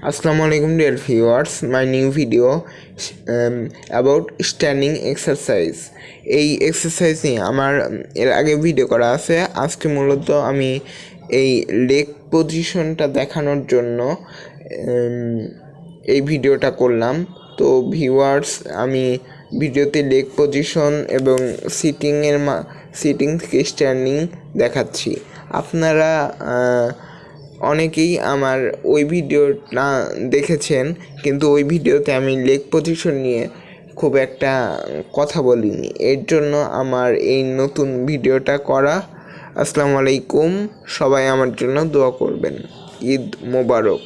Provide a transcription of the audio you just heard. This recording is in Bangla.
Assalamualaikum dear viewers, my new video about standing exercise. এই এক্সারসাইজ নিয়ে আমার এর আগে ভিডিও করা আছে। আজকে মূলত আমি এই লেগ পজিশনটা দেখানোর জন্য এই ভিডিওটা করলাম। তো ভিউয়ার্স, আমি ভিডিওতে লেগ পজিশন এবং সিটিং থেকে স্ট্যান্ডিং দেখাচ্ছি। আপনারা অনেকেই আমার ওই ভিডিওটা দেখেছেন, কিন্তু ওই ভিডিওতে আমি লেগ পজিশন নিয়ে খুব একটা কথা বলিনি। এর জন্য আমার এই নতুন ভিডিওটা করা। আসসালামু আলাইকুম, সবাই আমার জন্য দোয়া করবেন। ঈদ মোবারক।